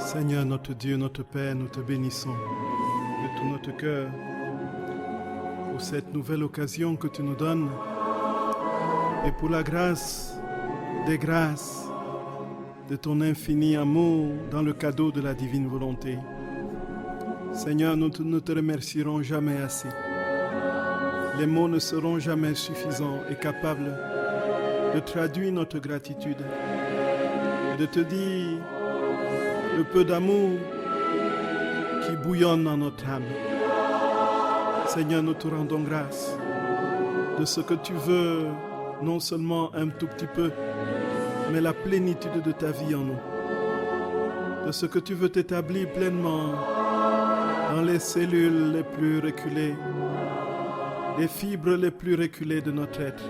Seigneur notre Dieu, notre Père, nous te bénissons de tout notre cœur pour cette nouvelle occasion que tu nous donnes et pour la grâce des grâces de ton infini amour dans le cadeau de la divine volonté. Seigneur, nous ne te remercierons jamais assez. Les mots ne seront jamais suffisants et capables de traduire notre gratitude et de te dire le peu d'amour qui bouillonne dans notre âme. Seigneur, nous te rendons grâce de ce que tu veux, non seulement un tout petit peu, mais la plénitude de ta vie en nous. De ce que tu veux t'établir pleinement dans les cellules les plus reculées, les fibres les plus reculées de notre être.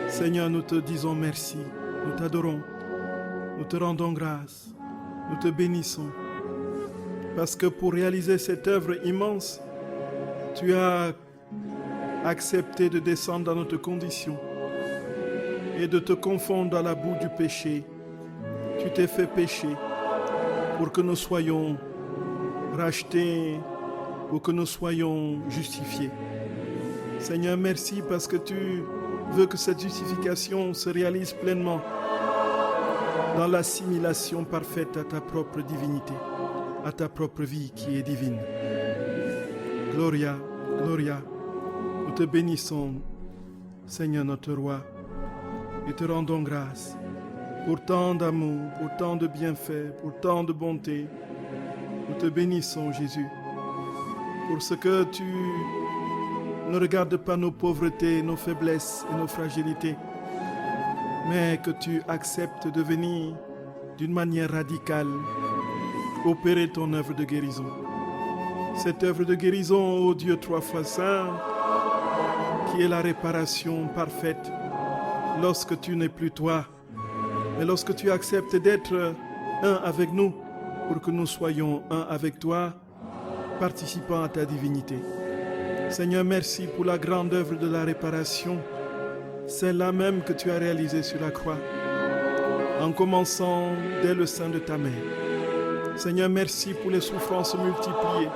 Seigneur, nous te disons merci, nous t'adorons, nous te rendons grâce, nous te bénissons. Parce que pour réaliser cette œuvre immense, tu as accepté de descendre dans notre condition et de te confondre dans la boue du péché. Tu t'es fait pécher pour que nous soyons rachetés, pour que nous soyons justifiés. Seigneur, merci parce que tu veux que cette justification se réalise pleinement dans l'assimilation parfaite à ta propre divinité, à ta propre vie qui est divine. Gloria, Gloria, nous te bénissons, Seigneur notre Roi, et te rendons grâce pour tant d'amour, pour tant de bienfaits, pour tant de bonté. Nous te bénissons, Jésus, pour ce que tu ne regardes pas nos pauvretés, nos faiblesses et nos fragilités, mais que tu acceptes de venir d'une manière radicale opérer ton œuvre de guérison. Cette œuvre de guérison, ô Dieu trois fois saint, qui est la réparation parfaite lorsque tu n'es plus toi, mais lorsque tu acceptes d'être un avec nous pour que nous soyons un avec toi, participant à ta divinité. Seigneur, merci pour la grande œuvre de la réparation, celle-là même que tu as réalisée sur la croix, en commençant dès le sein de ta mère. Seigneur, merci pour les souffrances multipliées.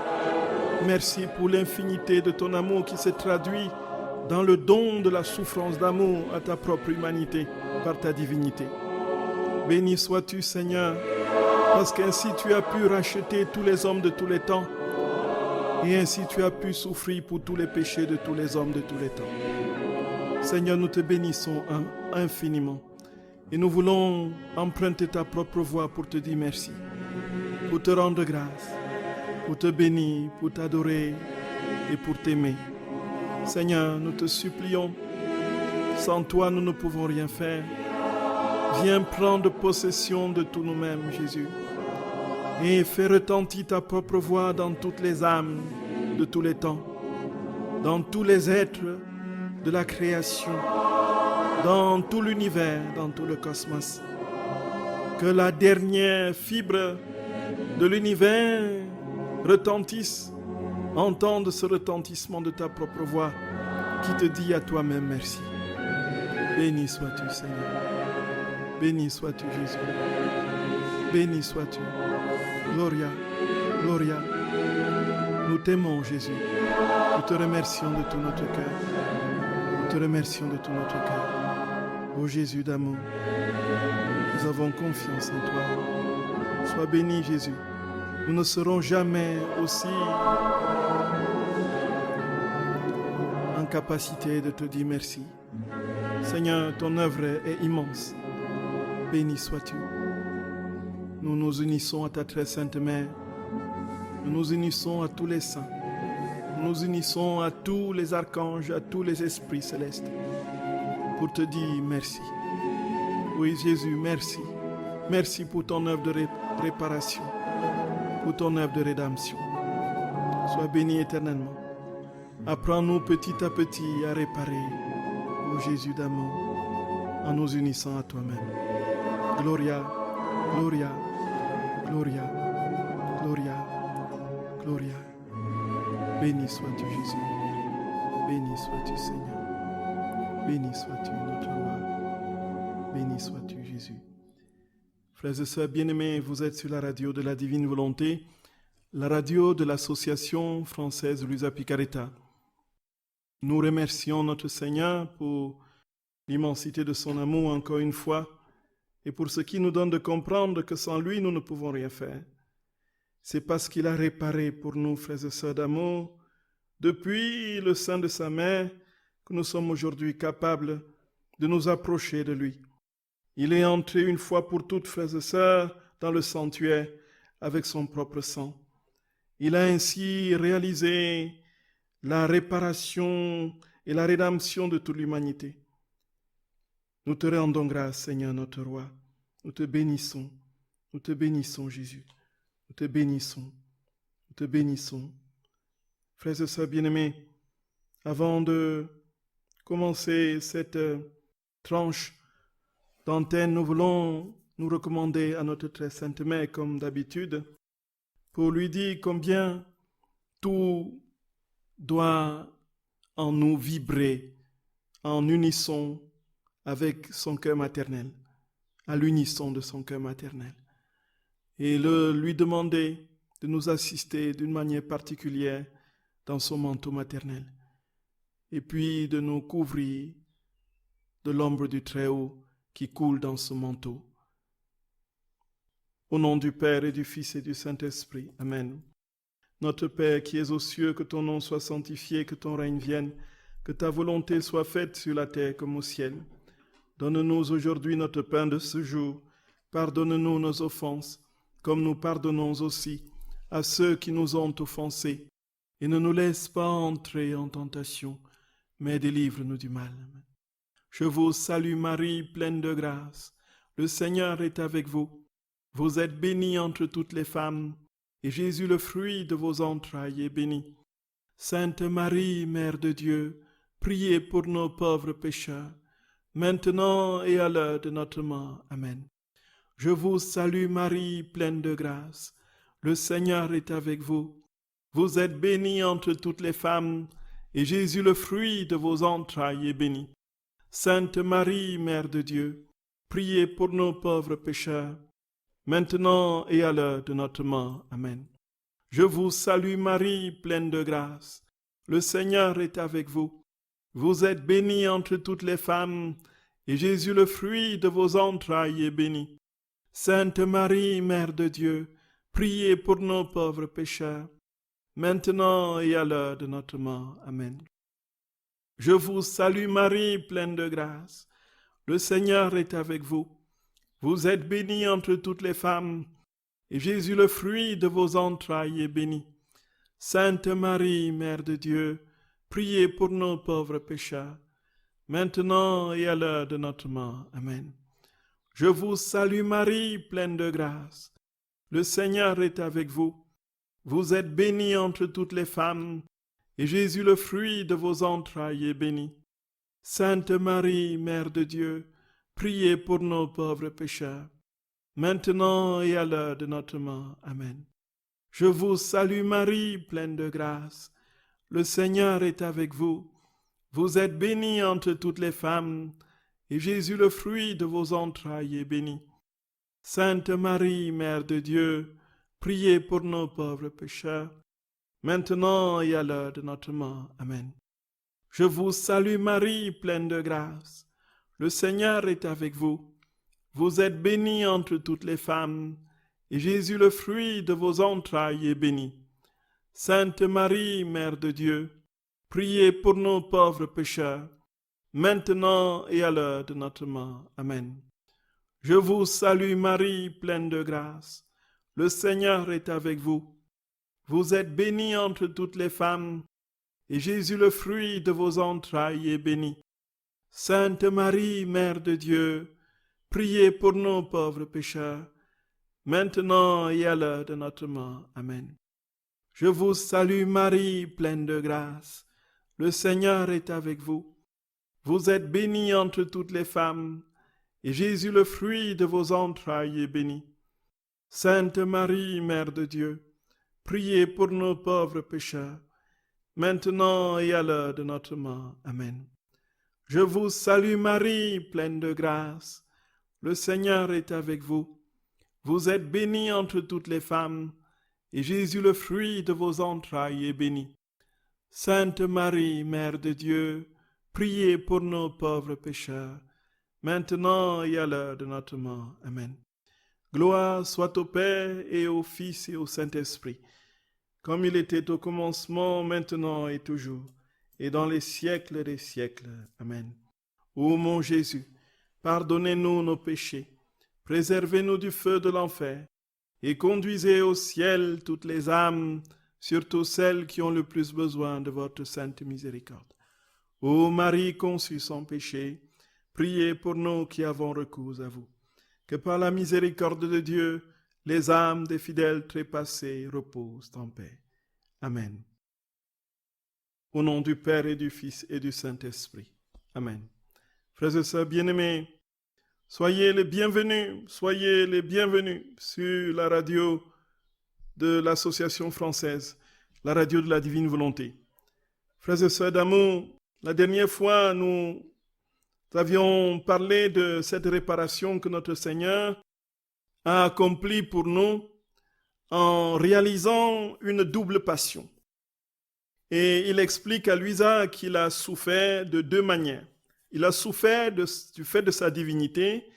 Merci pour l'infinité de ton amour qui s'est traduit dans le don de la souffrance d'amour à ta propre humanité par ta divinité. Béni sois-tu, Seigneur, parce qu'ainsi tu as pu racheter tous les hommes de tous les temps et ainsi tu as pu souffrir pour tous les péchés de tous les hommes de tous les temps. Seigneur, nous te bénissons infiniment et nous voulons emprunter ta propre voix pour te dire merci, pour te rendre grâce, pour te bénir, pour t'adorer et pour t'aimer. Seigneur, nous te supplions, sans toi nous ne pouvons rien faire. Viens prendre possession de tout nous-mêmes, Jésus, et fais retentir ta propre voix dans toutes les âmes de tous les temps, dans tous les êtres de la création, dans tout l'univers, dans tout le cosmos. Que la dernière fibre de l'univers retentisse, entende ce retentissement de ta propre voix qui te dit à toi-même merci. Béni sois-tu, Seigneur. Béni sois-tu, Jésus. Béni sois-tu. Gloria, Gloria. Nous t'aimons, Jésus. Nous te remercions de tout notre cœur. Nous te remercions de tout notre cœur. Ô Jésus d'amour, nous avons confiance en toi. Sois béni, Jésus. Nous ne serons jamais aussi en capacité de te dire merci. Seigneur, ton œuvre est immense. Béni sois-tu. Nous nous unissons à ta très sainte mère. Nous nous unissons à tous les saints. Nous nous unissons à tous les archanges, à tous les esprits célestes pour te dire merci. Oui, Jésus, merci. Merci pour ton œuvre de réparation, pour ton œuvre de rédemption. Sois béni éternellement. Apprends-nous petit à petit à réparer, ô Jésus d'amour, en nous unissant à toi-même. Gloria, Gloria, Gloria, Gloria, Gloria. Béni sois-tu, Jésus. Béni sois-tu, Seigneur. Béni sois-tu, notre roi. Béni sois-tu, Jésus. Frères et sœurs bien-aimés, vous êtes sur la radio de la Divine Volonté, la radio de l'Association française Luisa Picaretta. Nous remercions notre Seigneur pour l'immensité de son amour encore une fois et pour ce qui nous donne de comprendre que sans lui, nous ne pouvons rien faire. C'est parce qu'il a réparé pour nous, frères et sœurs d'amour, depuis le sein de sa mère, que nous sommes aujourd'hui capables de nous approcher de lui. Il est entré une fois pour toutes, frères et sœurs, dans le sanctuaire avec son propre sang. Il a ainsi réalisé la réparation et la rédemption de toute l'humanité. Nous te rendons grâce, Seigneur notre roi. Nous te bénissons Jésus. Nous te bénissons. Frères et sœurs bien-aimés, avant de commencer cette tranche d'antenne, nous voulons nous recommander à notre très sainte mère, comme d'habitude, pour lui dire combien tout doit en nous vibrer en unisson avec son cœur maternel, à l'unisson de son cœur maternel. Et lui demander de nous assister d'une manière particulière dans son manteau maternel. Et puis de nous couvrir de l'ombre du Très-Haut qui coule dans ce manteau. Au nom du Père et du Fils et du Saint-Esprit. Amen. Notre Père qui es aux cieux, que ton nom soit sanctifié, que ton règne vienne, que ta volonté soit faite sur la terre comme au ciel. Donne-nous aujourd'hui notre pain de ce jour. Pardonne-nous nos offenses, comme nous pardonnons aussi à ceux qui nous ont offensés. Et ne nous laisse pas entrer en tentation, mais délivre-nous du mal. Je vous salue Marie, pleine de grâce. Le Seigneur est avec vous. Vous êtes bénie entre toutes les femmes, et Jésus, le fruit de vos entrailles, est béni. Sainte Marie, Mère de Dieu, priez pour nos pauvres pécheurs, maintenant et à l'heure de notre mort. Amen. Je vous salue Marie, pleine de grâce. Le Seigneur est avec vous. Vous êtes bénie entre toutes les femmes, et Jésus, le fruit de vos entrailles, est béni. Sainte Marie, Mère de Dieu, priez pour nos pauvres pécheurs, maintenant et à l'heure de notre mort. Amen. Je vous salue Marie, pleine de grâce. Le Seigneur est avec vous. Vous êtes bénie entre toutes les femmes, et Jésus, le fruit de vos entrailles, est béni. Sainte Marie, Mère de Dieu, priez pour nos pauvres pécheurs, maintenant et à l'heure de notre mort. Amen. Je vous salue Marie, pleine de grâce. Le Seigneur est avec vous. Vous êtes bénie entre toutes les femmes, et Jésus, le fruit de vos entrailles, est béni. Sainte Marie, Mère de Dieu, priez pour nos pauvres pécheurs, maintenant et à l'heure de notre mort. Amen. Je vous salue Marie, pleine de grâce. Le Seigneur est avec vous. Vous êtes bénie entre toutes les femmes, et Jésus, le fruit de vos entrailles, est béni. Sainte Marie, Mère de Dieu, priez pour nos pauvres pécheurs, maintenant et à l'heure de notre mort. Amen. Je vous salue Marie, pleine de grâce. Le Seigneur est avec vous. Vous êtes bénie entre toutes les femmes, et Jésus, le fruit de vos entrailles, est béni. Sainte Marie, Mère de Dieu, priez pour nos pauvres pécheurs, maintenant et à l'heure de notre mort. Amen. Je vous salue Marie, pleine de grâce. Le Seigneur est avec vous. Vous êtes bénie entre toutes les femmes, et Jésus, le fruit de vos entrailles, est béni. Sainte Marie, Mère de Dieu, priez pour nos pauvres pécheurs, maintenant et à l'heure de notre mort. Amen. Je vous salue Marie, pleine de grâce. Le Seigneur est avec vous. Vous êtes bénie entre toutes les femmes, et Jésus, le fruit de vos entrailles, est béni. Sainte Marie, Mère de Dieu, priez pour nos pauvres pécheurs, maintenant et à l'heure de notre mort. Amen. Je vous salue Marie, pleine de grâce. Le Seigneur est avec vous. Vous êtes bénie entre toutes les femmes, et Jésus, le fruit de vos entrailles, est béni. Sainte Marie, Mère de Dieu, priez pour nos pauvres pécheurs, maintenant et à l'heure de notre mort. Amen. Je vous salue Marie, pleine de grâce. Le Seigneur est avec vous. Vous êtes bénie entre toutes les femmes, et Jésus, le fruit de vos entrailles, est béni. Sainte Marie, Mère de Dieu, priez pour nos pauvres pécheurs, maintenant et à l'heure de notre mort. Amen. Gloire soit au Père et au Fils et au Saint-Esprit, comme il était au commencement, maintenant et toujours, et dans les siècles des siècles. Amen. Ô mon Jésus, pardonnez-nous nos péchés, préservez-nous du feu de l'enfer, et conduisez au ciel toutes les âmes, surtout celles qui ont le plus besoin de votre sainte miséricorde. Ô Marie conçue sans péché, priez pour nous qui avons recours à vous. Que par la miséricorde de Dieu, les âmes des fidèles trépassés reposent en paix. Amen. Au nom du Père et du Fils et du Saint-Esprit. Amen. Frères et sœurs bien-aimés, soyez les bienvenus sur la radio de l'Association française, la radio de la divine volonté. Frères et sœurs d'amour, la dernière fois, nous avions parlé de cette réparation que notre Seigneur a accomplie pour nous en réalisant une double passion. Et il explique à Luisa qu'il a souffert de deux manières. Il a souffert du fait de sa divinité,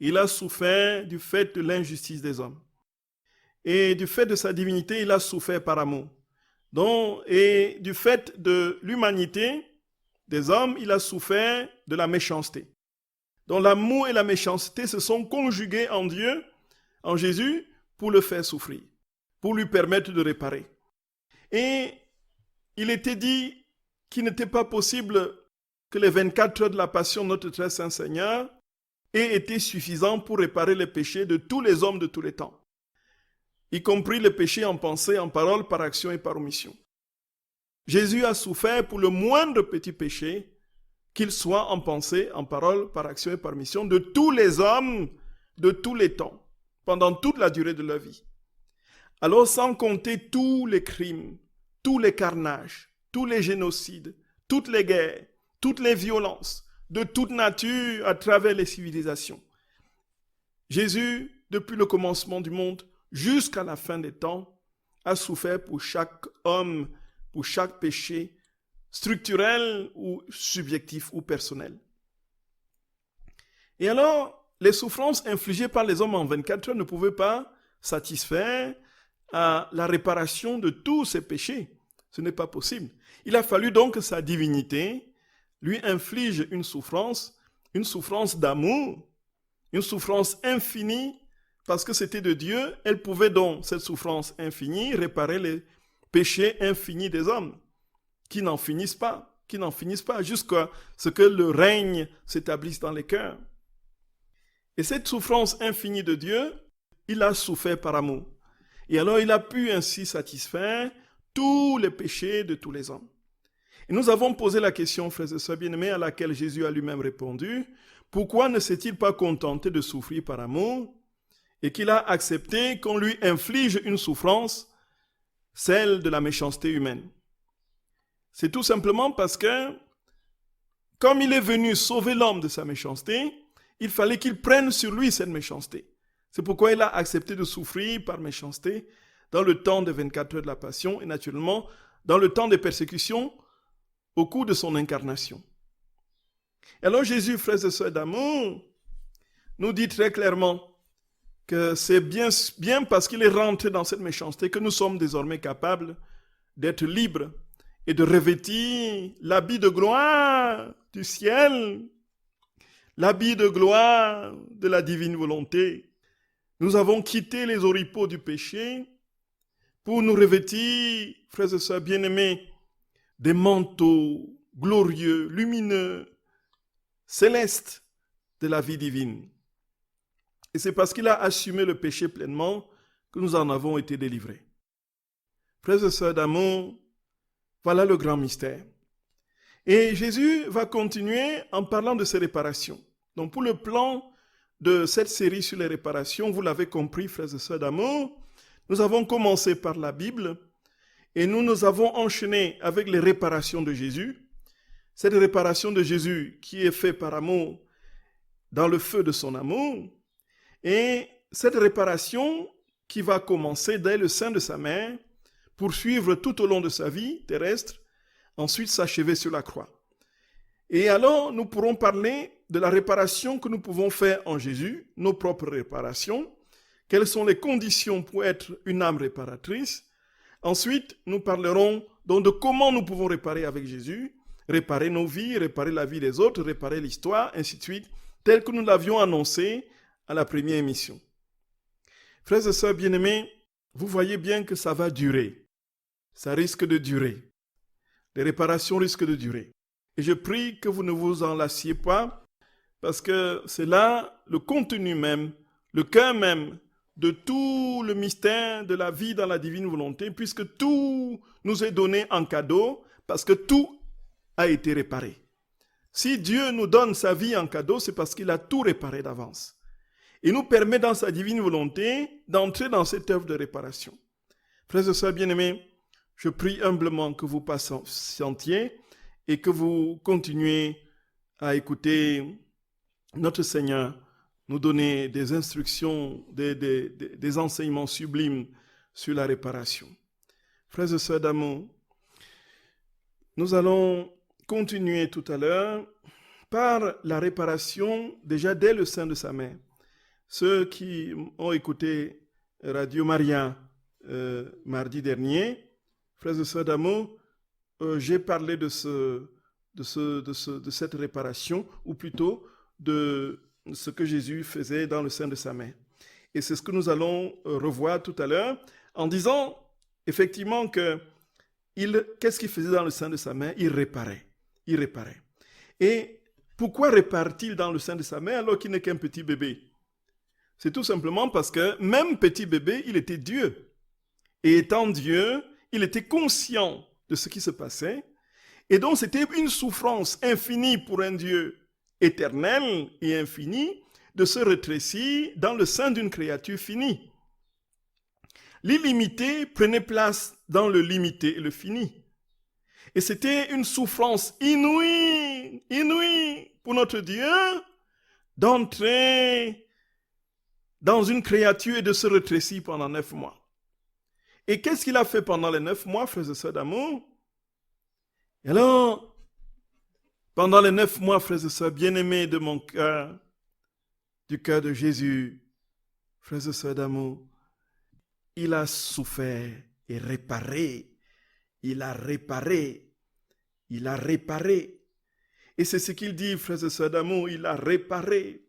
il a souffert du fait de l'injustice des hommes. Et du fait de sa divinité, il a souffert par amour. Et du fait de l'humanité des hommes, il a souffert de la méchanceté. Donc l'amour et la méchanceté se sont conjugués en Dieu, en Jésus, pour le faire souffrir, pour lui permettre de réparer. Et il était dit qu'il n'était pas possible que les 24 heures de la passion de notre très saint Seigneur aient été suffisants pour réparer les péchés de tous les hommes de tous les temps, y compris les péchés en pensée, en parole, par action et par omission. Jésus a souffert pour le moindre petit péché, qu'il soit en pensée, en parole, par action et par omission, de tous les hommes de tous les temps, pendant toute la durée de leur vie. Alors, sans compter tous les crimes, tous les carnages, tous les génocides, toutes les guerres, toutes les violences, de toute nature à travers les civilisations. Jésus, depuis le commencement du monde jusqu'à la fin des temps, a souffert pour chaque homme, pour chaque péché, structurel ou subjectif ou personnel. Et alors, les souffrances infligées par les hommes en 24 heures ne pouvaient pas satisfaire à la réparation de tous ces péchés. Ce n'est pas possible. Il a fallu donc que sa divinité lui inflige une souffrance d'amour, une souffrance infinie, parce que c'était de Dieu. Elle pouvait donc, cette souffrance infinie, réparer les péchés infinis des hommes, qui n'en finissent pas, jusqu'à ce que le règne s'établisse dans les cœurs. Et cette souffrance infinie de Dieu, il a souffert par amour. Et alors il a pu ainsi satisfaire tous les péchés de tous les hommes. Et nous avons posé la question, frères et sœurs bien-aimés, à laquelle Jésus a lui-même répondu, pourquoi ne s'est-il pas contenté de souffrir par amour et qu'il a accepté qu'on lui inflige une souffrance, celle de la méchanceté humaine? C'est tout simplement parce que, comme il est venu sauver l'homme de sa méchanceté, il fallait qu'il prenne sur lui cette méchanceté. C'est pourquoi il a accepté de souffrir par méchanceté dans le temps des 24 heures de la Passion et naturellement dans le temps des persécutions au cours de son incarnation. Et alors Jésus, frères et sœurs d'amour, nous dit très clairement que c'est bien parce qu'il est rentré dans cette méchanceté que nous sommes désormais capables d'être libres et de revêtir l'habit de gloire du ciel, l'habit de gloire de la divine volonté. Nous avons quitté les oripeaux du péché pour nous revêtir, frères et sœurs bien-aimés, des manteaux glorieux, lumineux, célestes de la vie divine. Et c'est parce qu'il a assumé le péché pleinement que nous en avons été délivrés. Frères et sœurs d'amour, voilà le grand mystère. Et Jésus va continuer en parlant de ces réparations. Donc pour le plan de cette série sur les réparations, vous l'avez compris, frères et sœurs d'amour, nous avons commencé par la Bible et nous avons enchaîné avec les réparations de Jésus. Cette réparation de Jésus qui est faite par amour dans le feu de son amour. Et cette réparation qui va commencer dès le sein de sa mère, poursuivre tout au long de sa vie terrestre, ensuite s'achever sur la croix. Et alors, nous pourrons parler de la réparation que nous pouvons faire en Jésus, nos propres réparations, quelles sont les conditions pour être une âme réparatrice. Ensuite, nous parlerons donc de comment nous pouvons réparer avec Jésus, réparer nos vies, réparer la vie des autres, réparer l'histoire, ainsi de suite, tel que nous l'avions annoncé à la première émission. Frères et sœurs bien-aimés, vous voyez bien que ça va durer. Ça risque de durer. Les réparations risquent de durer. Et je prie que vous ne vous en lassiez pas, parce que c'est là le contenu même, le cœur même de tout le mystère de la vie dans la divine volonté, puisque tout nous est donné en cadeau, parce que tout a été réparé. Si Dieu nous donne sa vie en cadeau, c'est parce qu'il a tout réparé d'avance. Il nous permet dans sa divine volonté d'entrer dans cette œuvre de réparation. Frères et sœurs bien-aimés, je prie humblement que vous patientiez et que vous continuez à écouter notre Seigneur nous donner des instructions, des enseignements sublimes sur la réparation. Frères et sœurs d'amour, nous allons continuer tout à l'heure par la réparation déjà dès le sein de sa mère. Ceux qui ont écouté Radio Maria mardi dernier, frères et sœurs d'amour, j'ai parlé de cette réparation, ou plutôt de ce que Jésus faisait dans le sein de sa mère. Et c'est ce que nous allons revoir tout à l'heure, en disant effectivement qu'est-ce qu'il faisait dans le sein de sa mère? Il réparait. Et pourquoi répare-t-il dans le sein de sa mère alors qu'il n'est qu'un petit bébé? C'est tout simplement parce que même petit bébé, il était Dieu. Et étant Dieu, il était conscient de ce qui se passait. Et donc, c'était une souffrance infinie pour un Dieu éternel et infini de se rétrécir dans le sein d'une créature finie. L'illimité prenait place dans le limité et le fini. Et c'était une souffrance inouïe pour notre Dieu d'entrer dans une créature et de se rétrécir pendant 9 mois. Et qu'est-ce qu'il a fait pendant les 9 mois, frères et sœurs d'amour? Et alors, pendant les 9 mois, frères et sœurs bien-aimés de mon cœur, du cœur de Jésus, frères et sœurs d'amour, il a souffert et réparé. Il a réparé. Et c'est ce qu'il dit, frères et sœurs d'amour, il a réparé.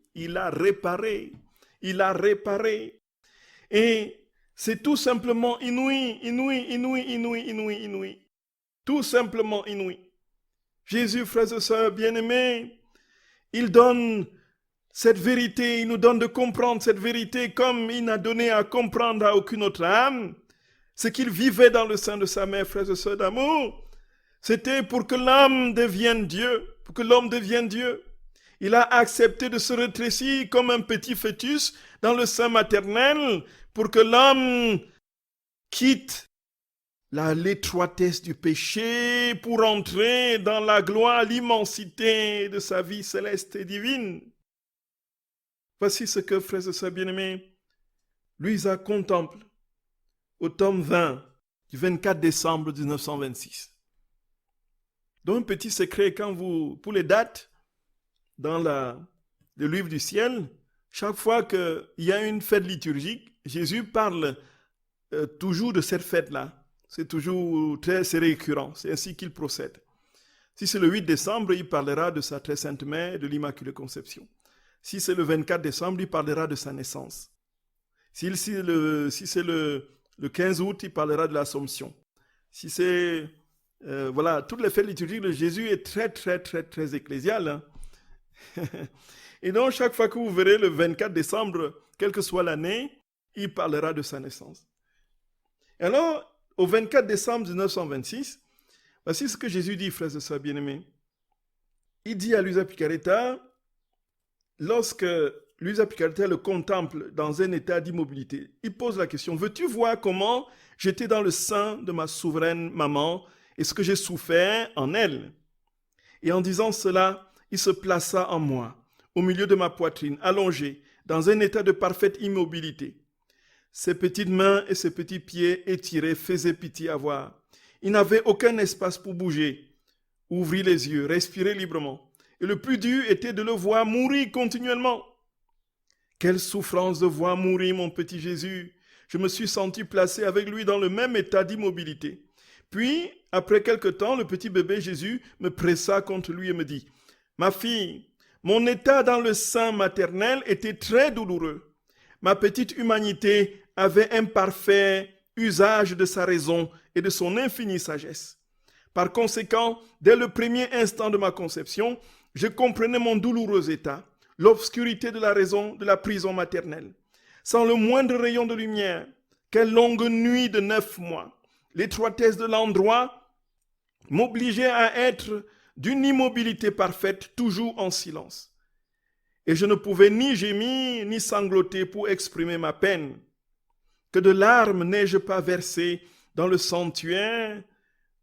Et c'est tout simplement inouï. Tout simplement inouï. Jésus, frères et sœurs bien-aimés, il donne cette vérité, il nous donne de comprendre cette vérité comme il n'a donné à comprendre à aucune autre âme. Ce qu'il vivait dans le sein de sa mère, frères et sœurs d'amour, c'était pour que l'âme devienne Dieu, pour que l'homme devienne Dieu. Il a accepté de se rétrécir comme un petit fœtus dans le sein maternel pour que l'homme quitte l'étroitesse du péché pour entrer dans la gloire, l'immensité de sa vie céleste et divine. Voici ce que, frères et sœurs bien-aimés, Luisa contemple au tome 20 du 24 décembre 1926. Donc un petit secret, pour les dates, dans le livre du ciel, chaque fois qu'il y a une fête liturgique, Jésus parle toujours de cette fête-là. C'est toujours c'est récurrent, c'est ainsi qu'il procède. Si c'est le 8 décembre, il parlera de sa très sainte mère et de l'Immaculée Conception. Si c'est le 24 décembre, il parlera de sa naissance. Si c'est le 15 août, il parlera de l'Assomption. Si c'est... voilà, toutes les fêtes liturgiques de Jésus est très ecclésial. Hein? Et donc, chaque fois que vous verrez le 24 décembre, quelle que soit l'année, il parlera de sa naissance. Et alors, au 24 décembre 1926, voici ce que Jésus dit, frères et sœurs bien-aimés. Il dit à Luisa Piccarreta, lorsque Luisa Piccarreta le contemple dans un état d'immobilité, il pose la question, veux-tu voir comment j'étais dans le sein de ma souveraine maman et ce que j'ai souffert en elle? Et en disant cela, il se plaça en moi, au milieu de ma poitrine, allongé, dans un état de parfaite immobilité. Ses petites mains et ses petits pieds étirés faisaient pitié à voir. Il n'avait aucun espace pour bouger, ouvrir les yeux, respirer librement. Et le plus dur était de le voir mourir continuellement. Quelle souffrance de voir mourir mon petit Jésus. Je me suis senti placé avec lui dans le même état d'immobilité. Puis, après quelque temps, le petit bébé Jésus me pressa contre lui et me dit, « Ma fille, mon état dans le sein maternel était très douloureux. Ma petite humanité avait un parfait usage de sa raison et de son infinie sagesse. Par conséquent, dès le premier instant de ma conception, je comprenais mon douloureux état, l'obscurité de la raison de la prison maternelle. Sans le moindre rayon de lumière, quelle longue nuit de 9 mois. L'étroitesse de l'endroit m'obligeait à être d'une immobilité parfaite, toujours en silence. Et je ne pouvais ni gémir, ni sangloter pour exprimer ma peine. Que de larmes n'ai-je pas versées dans le sanctuaire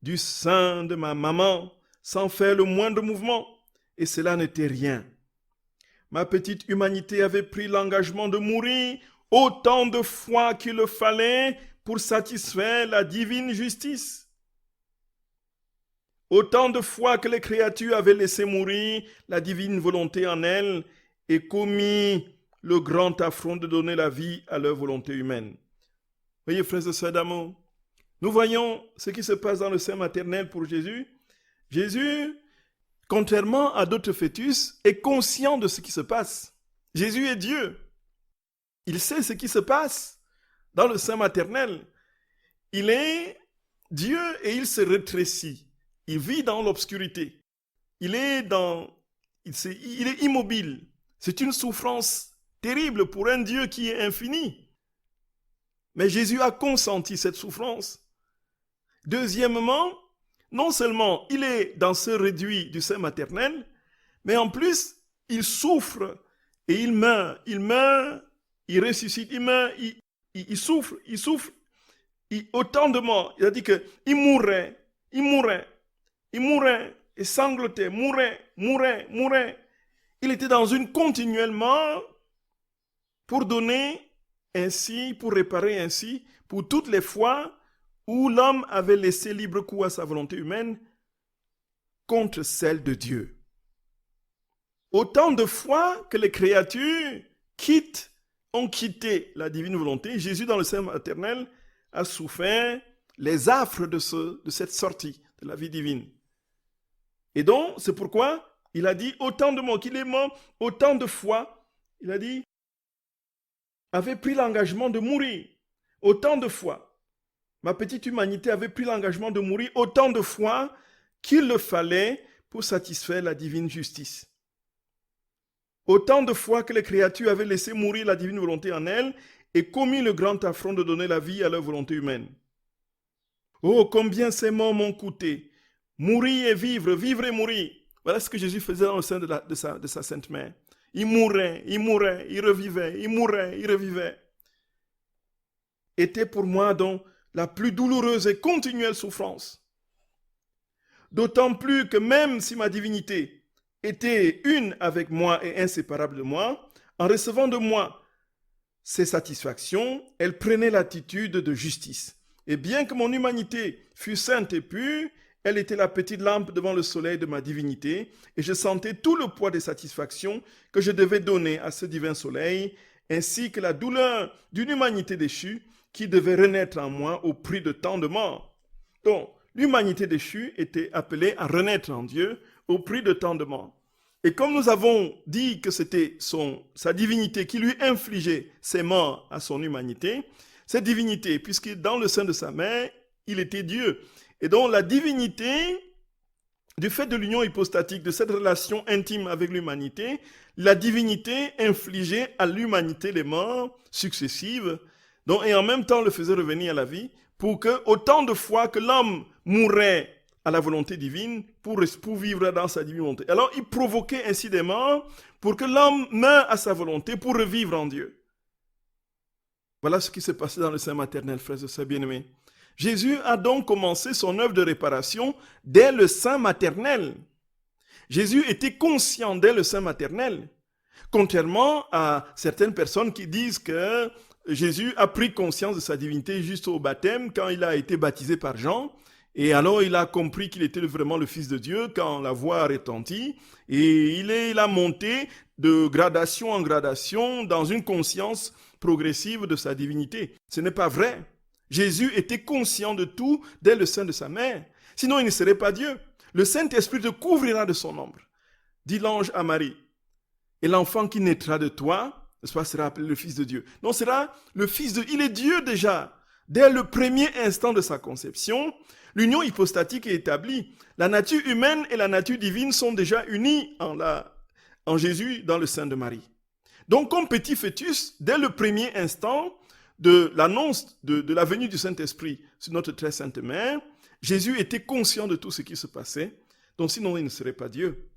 du sein de ma maman, sans faire le moindre mouvement, et cela n'était rien. Ma petite humanité avait pris l'engagement de mourir autant de fois qu'il le fallait pour satisfaire la divine justice. Autant de fois que les créatures avaient laissé mourir la divine volonté en elles et commis le grand affront de donner la vie à leur volonté humaine. Voyez, frères et sœurs d'amour, nous voyons ce qui se passe dans le sein maternel pour Jésus. Jésus, contrairement à d'autres fœtus, est conscient de ce qui se passe. Jésus est Dieu. Il sait ce qui se passe dans le sein maternel. Il est Dieu et il se rétrécit. Il vit dans l'obscurité. Il est immobile. C'est une souffrance terrible pour un Dieu qui est infini. Mais Jésus a consenti cette souffrance. Deuxièmement, non seulement il est dans ce réduit du sein maternel, mais en plus, il souffre et il meurt, il ressuscite, il meurt, il souffre, autant de morts. Il a dit qu'il mourait, et sanglotait, mourait. Il était dans une continuelle mort pour donner ainsi, pour réparer ainsi, pour toutes les fois où l'homme avait laissé libre cours à sa volonté humaine contre celle de Dieu. Autant de fois que les créatures ont quitté la divine volonté, Jésus dans le sein maternel a souffert les affres de cette sortie de la vie divine. Et donc, c'est pourquoi il a dit autant de mots qu'il est mort, autant de fois, il a dit, avait pris l'engagement de mourir, autant de fois. Ma petite humanité avait pris l'engagement de mourir autant de fois qu'il le fallait pour satisfaire la divine justice. Autant de fois que les créatures avaient laissé mourir la divine volonté en elles et commis le grand affront de donner la vie à leur volonté humaine. Oh, combien ces morts m'ont coûté! Mourir et vivre, vivre et mourir. Voilà ce que Jésus faisait dans le sein de sa sainte mère. Il mourait, il revivait, il mourait, il revivait. Était pour moi donc la plus douloureuse et continuelle souffrance. D'autant plus que même si ma divinité était une avec moi et inséparable de moi, en recevant de moi ses satisfactions, elle prenait l'attitude de justice. Et bien que mon humanité fût sainte et pure, elle était la petite lampe devant le soleil de ma divinité, et je sentais tout le poids des satisfactions que je devais donner à ce divin soleil, ainsi que la douleur d'une humanité déchue qui devait renaître en moi au prix de tant de morts. Donc, l'humanité déchue était appelée à renaître en Dieu au prix de tant de morts. Et comme nous avons dit que c'était sa divinité qui lui infligeait ces morts à son humanité, cette divinité, puisque dans le sein de sa mère, il était Dieu. Et donc la divinité, du fait de l'union hypostatique, de cette relation intime avec l'humanité, la divinité infligeait à l'humanité les morts successives, donc, et en même temps le faisait revenir à la vie, pour que autant de fois que l'homme mourait à la volonté divine, pour vivre dans sa divine volonté. Alors il provoquait ainsi des morts pour que l'homme meure à sa volonté pour revivre en Dieu. Voilà ce qui s'est passé dans le sein maternel, frères et sœurs bien-aimés. Jésus a donc commencé son œuvre de réparation dès le sein maternel. Jésus était conscient dès le sein maternel Contrairement à certaines personnes qui disent que Jésus a pris conscience de sa divinité juste au baptême, quand il a été baptisé par Jean, et alors il a compris qu'il était vraiment le Fils de Dieu quand la voix a retenti, et il a monté de gradation en gradation dans une conscience progressive de sa divinité. Ce n'est pas vrai. Jésus était conscient de tout dès le sein de sa mère. Sinon, il ne serait pas Dieu. Le Saint-Esprit te couvrira de son ombre, dit l'ange à Marie. Et l'enfant qui naîtra de toi, n'est-ce pas, sera appelé le Fils de Dieu. Non, sera le Fils de Dieu. Il est Dieu déjà. Dès le premier instant de sa conception, l'union hypostatique est établie. La nature humaine et la nature divine sont déjà unies en Jésus dans le sein de Marie. Donc, comme petit fœtus, dès le premier instant de l'annonce de la venue du Saint-Esprit sur notre très sainte mère, Jésus était conscient de tout ce qui se passait, donc sinon il ne serait pas Dieu.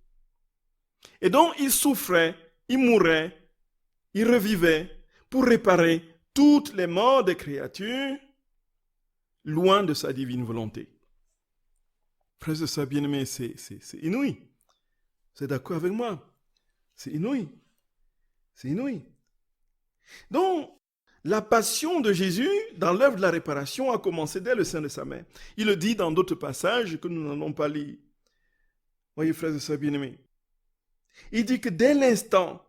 Et donc, il souffrait, il mourait, il revivait pour réparer toutes les morts des créatures loin de sa divine volonté. Frères et sœurs bien-aimés, c'est inouï. Vous êtes d'accord avec moi? C'est inouï. C'est inouï. Donc, la passion de Jésus dans l'œuvre de la réparation a commencé dès le sein de sa mère. Il le dit dans d'autres passages que nous n'allons pas lire. Voyez, frères et sœurs bien-aimés. Il dit que dès l'instant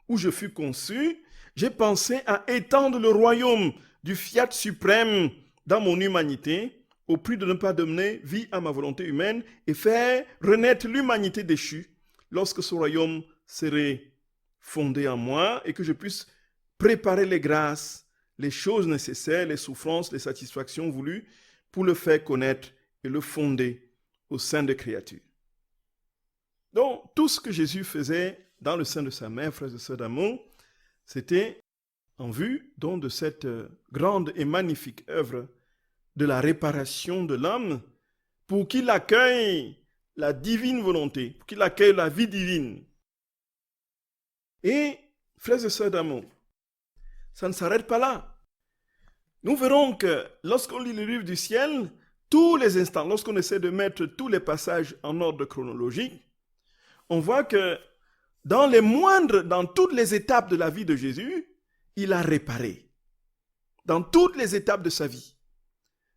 où je fus conçu, j'ai pensé à étendre le royaume du fiat suprême dans mon humanité, au prix de ne pas donner vie à ma volonté humaine et faire renaître l'humanité déchue lorsque ce royaume serait fondé en moi et que je puisse préparer les grâces, les choses nécessaires, les souffrances, les satisfactions voulues pour le faire connaître et le fonder au sein des créatures. Donc, tout ce que Jésus faisait dans le sein de sa mère, frères et sœurs d'amour, c'était en vue donc de cette grande et magnifique œuvre de la réparation de l'homme pour qu'il accueille la divine volonté, pour qu'il accueille la vie divine. Et, frères et sœurs d'amour, ça ne s'arrête pas là. Nous verrons que lorsqu'on lit le livre du ciel, tous les instants, lorsqu'on essaie de mettre tous les passages en ordre chronologique, on voit que dans toutes les étapes de la vie de Jésus, il a réparé. Dans toutes les étapes de sa vie.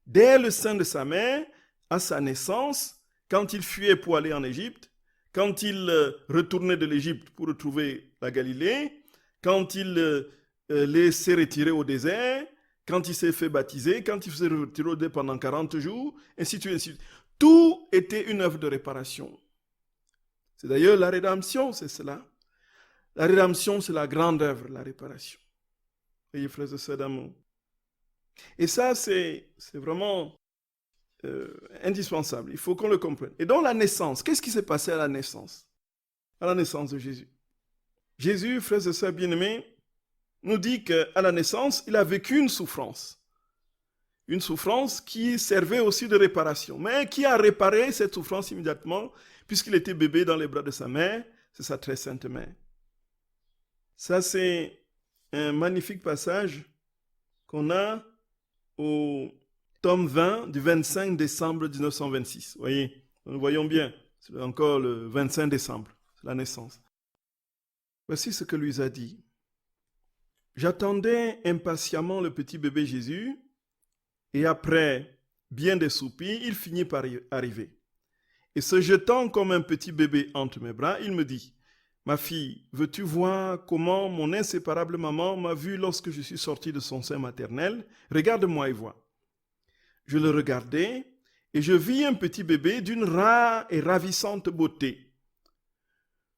Dès le sein de sa mère, à sa naissance, quand il fuyait pour aller en Égypte, quand il retournait de l'Égypte pour retrouver la Galilée, quand il s'est retiré au désert, quand il s'est fait baptiser, quand il s'est retiré pendant 40 jours, ainsi de suite, ainsi de suite. Tout était une œuvre de réparation. C'est d'ailleurs la rédemption, c'est cela. La rédemption, c'est la grande œuvre, la réparation. Voyez, frères et sœurs d'amour. Et ça, c'est vraiment indispensable. Il faut qu'on le comprenne. Et dans la naissance, qu'est-ce qui s'est passé à la naissance? À la naissance de Jésus. Jésus, frères et sœurs bien-aimés, nous dit qu'à la naissance, il a vécu une souffrance. Une souffrance qui servait aussi de réparation. Mais qui a réparé cette souffrance immédiatement, puisqu'il était bébé dans les bras de sa mère, c'est sa très sainte mère. Ça, c'est un magnifique passage qu'on a au tome 20 du 25 décembre 1926. Vous voyez, nous voyons bien, c'est encore le 25 décembre, c'est la naissance. Voici ce que lui a dit. J'attendais impatiemment le petit bébé Jésus, et après bien des soupirs, il finit par arriver. Et se jetant comme un petit bébé entre mes bras, il me dit, « Ma fille, veux-tu voir comment mon inséparable maman m'a vu lorsque je suis sorti de son sein maternel? Regarde-moi et vois. » Je le regardai, et je vis un petit bébé d'une rare et ravissante beauté.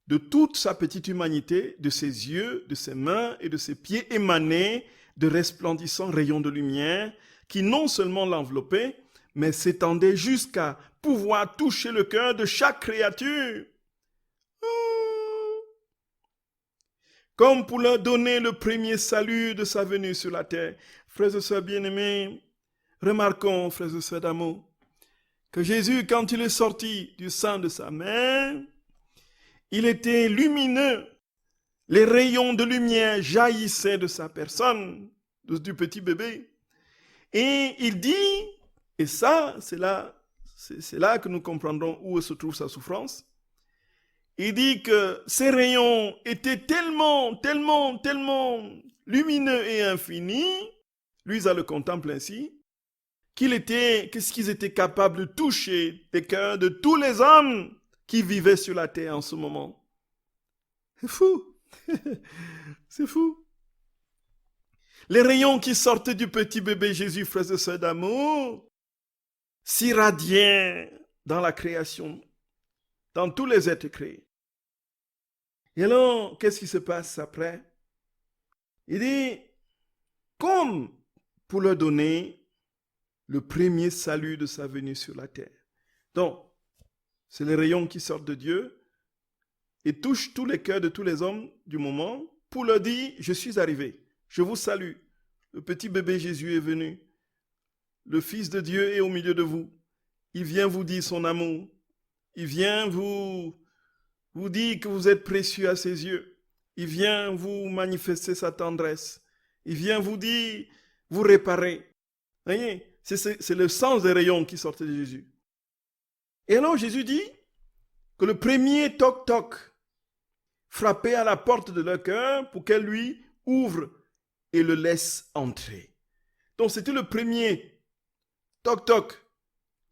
De toute sa petite humanité, de ses yeux, de ses mains et de ses pieds émanaient de resplendissants rayons de lumière qui non seulement l'enveloppaient, mais s'étendaient jusqu'à pouvoir toucher le cœur de chaque créature. Comme pour leur donner le premier salut de sa venue sur la terre. Frères et sœurs bien-aimés, remarquons, frères et sœurs d'amour, que Jésus, quand il est sorti du sein de sa mère, il était lumineux. Les rayons de lumière jaillissaient de sa personne, du petit bébé. Et il dit, et ça, c'est là que nous comprendrons où se trouve sa souffrance, il dit que ces rayons étaient tellement lumineux et infinis, lui, ça le contemple ainsi, qu'est-ce qu'ils étaient capables de toucher les cœurs de tous les hommes qui vivaient sur la terre en ce moment. C'est fou. C'est fou. Les rayons qui sortaient du petit bébé Jésus, frères et sœurs d'amour, s'irradiaient dans la création, dans tous les êtres créés. Et alors, qu'est-ce qui se passe après? Il dit, comme pour leur donner le premier salut de sa venue sur la terre. Donc, c'est les rayons qui sortent de Dieu et touchent tous les cœurs de tous les hommes du moment pour leur dire, je suis arrivé, je vous salue. Le petit bébé Jésus est venu. Le Fils de Dieu est au milieu de vous. Il vient vous dire son amour. Il vient vous dire que vous êtes précieux à ses yeux. Il vient vous manifester sa tendresse. Il vient vous dire, vous réparer. Voyez, c'est le sens des rayons qui sortaient de Jésus. Et alors Jésus dit que le premier toc-toc frappait à la porte de leur cœur pour qu'elle lui ouvre et le laisse entrer. Donc c'était le premier toc-toc.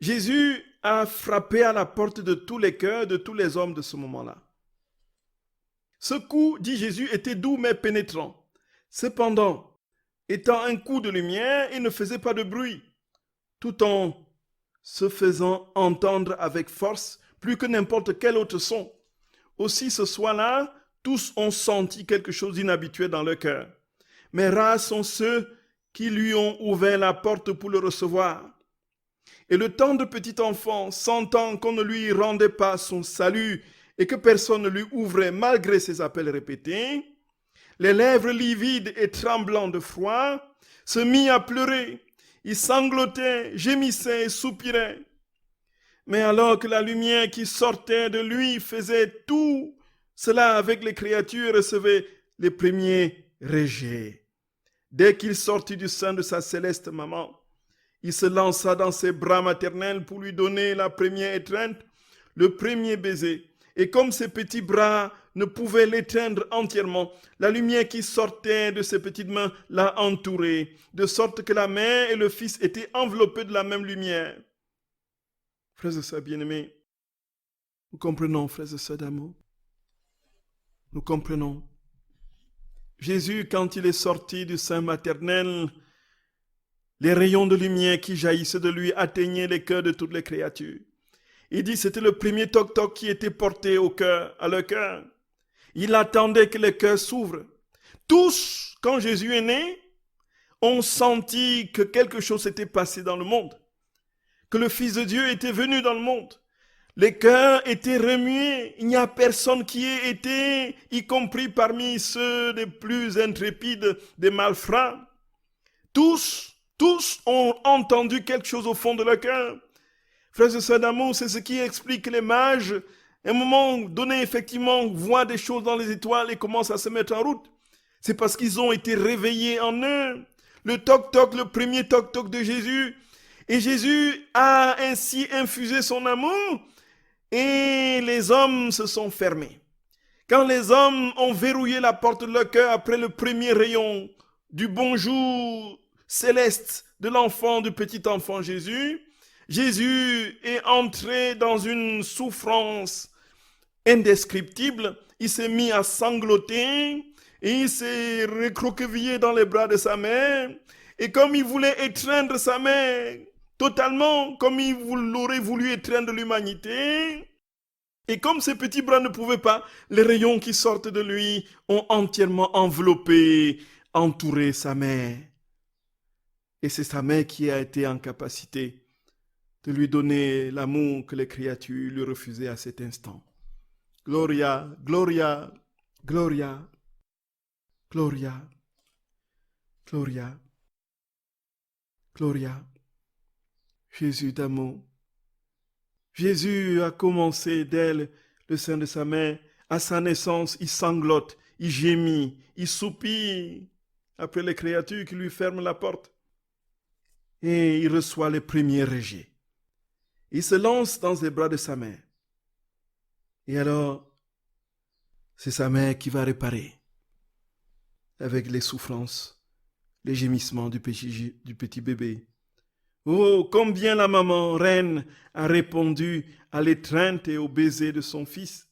Jésus a frappé à la porte de tous les cœurs, de tous les hommes de ce moment-là. Ce coup, dit Jésus, était doux mais pénétrant. Cependant, étant un coup de lumière, il ne faisait pas de bruit, tout en se faisant entendre avec force, plus que n'importe quel autre son. Aussi, ce soir-là, tous ont senti quelque chose d'inhabituel dans leur cœur. Mais rares sont ceux qui lui ont ouvert la porte pour le recevoir. Et le tendre petit enfant, sentant qu'on ne lui rendait pas son salut et que personne ne lui ouvrait malgré ses appels répétés, les lèvres livides et tremblant de froid, se mit à pleurer. Il sanglotait, gémissait et soupirait. Mais alors que la lumière qui sortait de lui faisait tout cela avec les créatures, recevait les premiers rejets. Dès qu'il sortit du sein de sa céleste maman, il se lança dans ses bras maternels pour lui donner la première étreinte, le premier baiser. Et comme ses petits bras ne pouvaient l'étreindre entièrement, la lumière qui sortait de ses petites mains l'a entouré, de sorte que la mère et le fils étaient enveloppés de la même lumière. Frères et sœurs bien-aimés, nous comprenons, frères et sœurs d'amour, nous comprenons. Jésus, quand il est sorti du sein maternel, les rayons de lumière qui jaillissaient de lui atteignaient les cœurs de toutes les créatures. Il dit que c'était le premier toc-toc qui était porté au cœur, à leur cœur. Il attendait que les cœurs s'ouvrent. Tous, quand Jésus est né, ont senti que quelque chose s'était passé dans le monde, que le Fils de Dieu était venu dans le monde. Les cœurs étaient remués. Il n'y a personne qui ait été, y compris parmi ceux les plus intrépides des malfrats. Tous ont entendu quelque chose au fond de leur cœur. Frères et sœurs d'amour, c'est ce qui explique que les mages, à un moment donné, effectivement, voient des choses dans les étoiles et commencent à se mettre en route. C'est parce qu'ils ont été réveillés en eux. Le toc-toc, le premier toc-toc de Jésus. Et Jésus a ainsi infusé son amour et les hommes se sont fermés. Quand les hommes ont verrouillé la porte de leur cœur après le premier rayon du bonjour céleste de l'enfant, du petit enfant Jésus, Jésus est entré dans une souffrance indescriptible. Il s'est mis à sangloter et il s'est recroquevillé dans les bras de sa mère. Et comme il voulait étreindre sa mère totalement, comme il aurait voulu étreindre l'humanité, et comme ses petits bras ne pouvaient pas, les rayons qui sortent de lui ont entièrement enveloppé, entouré sa mère. Et c'est sa mère qui a été en capacité de lui donner l'amour que les créatures lui refusaient à cet instant. Gloria, Gloria, Gloria, Gloria, Gloria, Gloria. Jésus d'amour. Jésus a commencé dès le sein de sa mère. À sa naissance, il sanglote, il gémit, il soupire après les créatures qui lui ferment la porte. Et il reçoit les premiers rejets. Il se lance dans les bras de sa mère. Et alors, c'est sa mère qui va réparer avec les souffrances, les gémissements du petit bébé. Oh, combien la maman reine a répondu à l'étreinte et au baiser de son fils.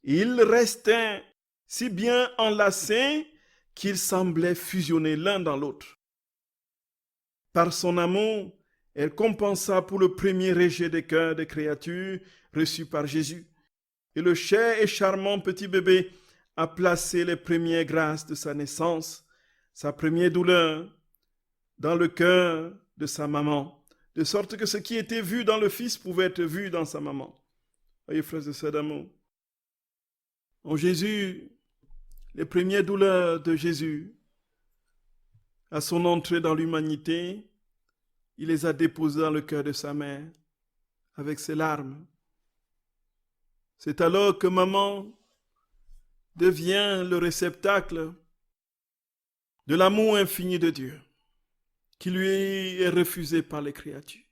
Ils restaient si bien enlacés qu'ils semblaient fusionner l'un dans l'autre. Par son amour, elle compensa pour le premier rejet des cœurs des créatures reçus par Jésus. Et le cher et charmant petit bébé a placé les premières grâces de sa naissance, sa première douleur, dans le cœur de sa maman, de sorte que ce qui était vu dans le fils pouvait être vu dans sa maman. Voyez, frères et sœurs d'amour, en Jésus, les premières douleurs de Jésus, à son entrée dans l'humanité, il les a déposées dans le cœur de sa mère, avec ses larmes. C'est alors que maman devient le réceptacle de l'amour infini de Dieu, qui lui est refusé par les créatures.